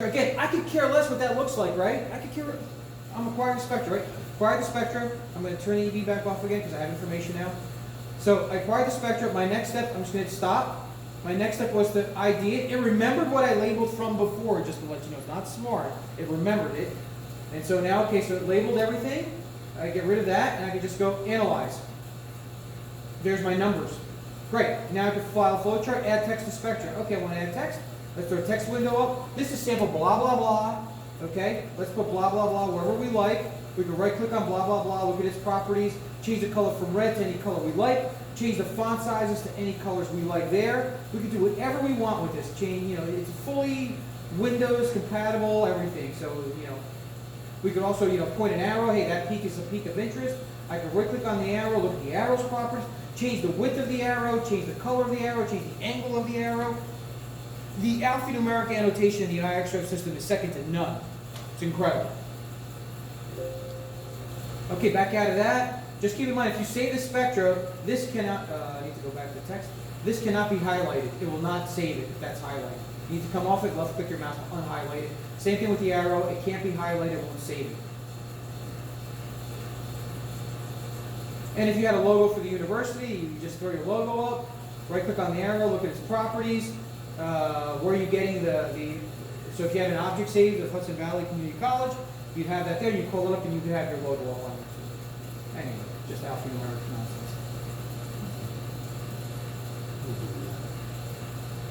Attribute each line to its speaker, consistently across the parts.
Speaker 1: Again, I could care less what that looks like, right? I'm acquiring Spectra, right? Acquire the Spectra. I'm going to turn the EV back off again because I have information now. So I acquired the Spectra. My next step, I'm just going to stop. My next step was to ID it. It remembered what I labeled from before, just to let you know. It's not smart. It remembered it. And so now, okay, so it labeled everything. I get rid of that, and I can just go analyze. There's my numbers. Great. Now I can file flowchart, add text to Spectra. Okay, I want to add text. Let's throw a text window up. This is sample blah, blah, blah. Okay, let's put blah, blah, blah wherever we like. We can right click on blah, blah, blah, look at its properties, change the color from red to any color we like, change the font sizes to any colors we like there. We can do whatever we want with this. Change, it's fully Windows compatible, everything. So, we could also, point an arrow. Hey, that peak is a peak of interest. I can right click on the arrow, look at the arrow's properties, change the width of the arrow, change the color of the arrow, change the angle of the arrow. The alphanumeric annotation in the IXRF system is second to none. It's incredible. Okay, back out of that. Just keep in mind, if you save the Spectra, this cannot, I need to go back to the text. This cannot be highlighted. It will not save it if that's highlighted. You need to come off it, left click your mouse, unhighlight it. Same thing with the arrow. It can't be highlighted, it won't save it. And if you had a logo for the university, you just throw your logo up, right click on the arrow, look at its properties. Where are you getting so if you had an object saved of Hudson Valley Community College, you'd have that there, you call it up and you could have your logo all on it. Anyway, just alphanumeric nonsense.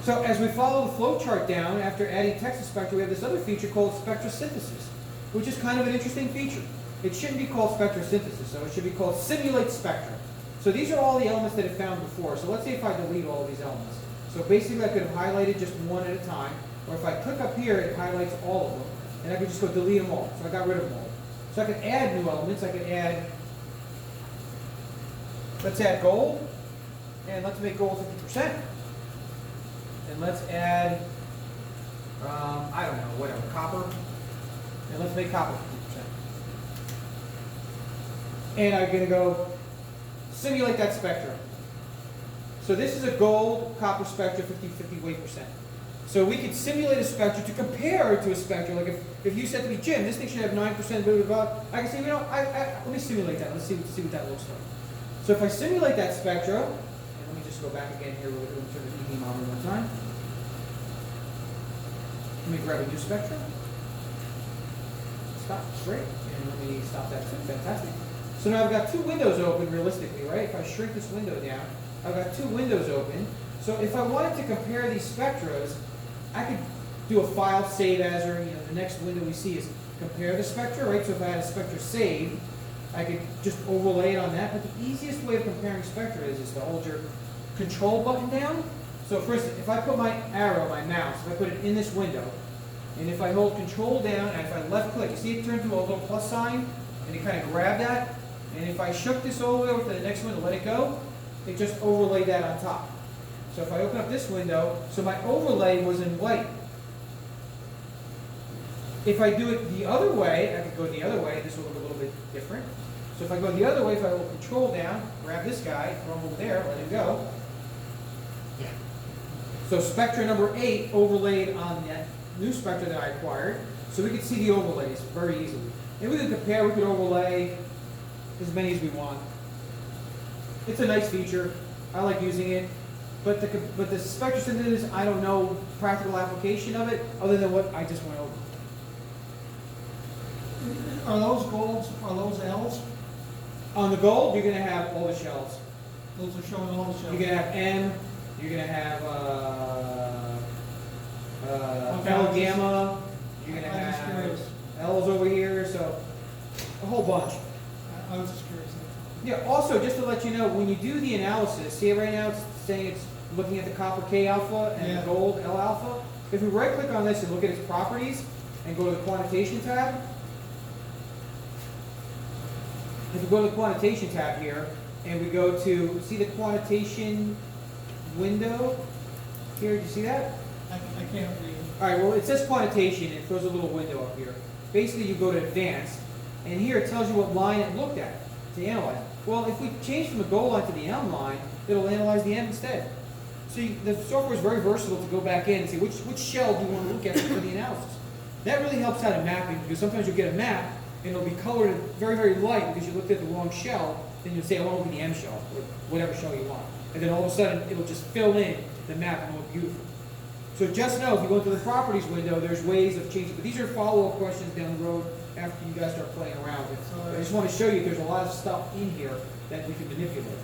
Speaker 1: So as we follow the flowchart down, after adding text to Spectra, we have this other feature called Spectra Synthesis, which is kind of an interesting feature. It shouldn't be called Spectra Synthesis, so it should be called Simulate Spectra. So these are all the elements that it found before. So let's say if I delete all of these elements. So basically I could have highlighted just one at a time, or if I click up here, it highlights all of them, and I could just go delete them all. So I got rid of them all. So I could add new elements. I could add, let's add gold, and let's make gold 50%. And let's add, I don't know, whatever, copper, and let's make copper 50%. And I'm going to go simulate that spectrum. So this is a gold copper spectra, 50-50 weight percent. So we could simulate a spectra to compare it to a spectra. Like if you said to me, Jim, this thing should have 9%, blah, blah, blah, I can say, let me simulate that. Let's see what that looks like. So if I simulate that spectra, and let me just go back again here, we'll turn the EV on one more time. Let me grab a new spectra. Stop, great. And let me stop that too, fantastic. So now I've got two windows open realistically, right? If I shrink this window down, I've got two windows open. So if I wanted to compare these spectras, I could do a file save as, or the next window we see is compare the spectra, right? So if I had a spectra saved, I could just overlay it on that. But the easiest way of comparing spectra is to hold your control button down. So for instance, if I put my arrow, my mouse, if I put it in this window, and if I hold control down, and if I left click, you see it turn to a little plus sign, and you kind of grab that, and if I shook this all the way over to the next window, let it go, it just overlaid that on top. So if I open up this window, so my overlay was in white. If I do it the other way, I could go the other way, this will look a little bit different. So if I go the other way, if I hold control down, grab this guy, throw him over there, let him go. Yeah. So Spectra number 8 overlaid on that new Spectra that I acquired. So we could see the overlays very easily. And we could compare, we could overlay as many as we want. It's a nice feature. I like using it. But the Spectra Synthesis, I don't know practical application of it other than what I just went over.
Speaker 2: Are those golds, are those L's?
Speaker 1: On the gold, you're going to have all the shells.
Speaker 2: Those are showing all the shells.
Speaker 1: You're going to have M, you're going to have
Speaker 2: Okay,
Speaker 1: L gamma, you're going to have L's over here, so a whole bunch.
Speaker 2: I was just curious.
Speaker 1: Yeah, also, just to let you know, when you do the analysis, see it right now, it's saying it's looking at the copper K alpha and the gold L alpha. If we right click on this and look at its properties and go to the quantitation tab, if we go to the quantitation tab here and we go to, see the quantitation window here, do you see that?
Speaker 2: I can't read.
Speaker 1: All right, well, it says quantitation, it throws a little window up here. Basically, you go to advanced, and here it tells you what line it looked at to analyze. Well, if we change from the goal line to the M line, it'll analyze the M instead. So the software is very versatile to go back in and say which shell do you want to look at for the analysis. That really helps out in mapping, because sometimes you'll get a map, and it'll be colored very, very light because you looked at the wrong shell, then you'll say, I want to look at the M shell, or whatever shell you want. And then all of a sudden, it'll just fill in the map and it'll look beautiful. So just know, if you go into the properties window, there's ways of changing, but these are follow-up questions down the road after you guys start playing around with. I just want to show you there's a lot of stuff in here that we can manipulate.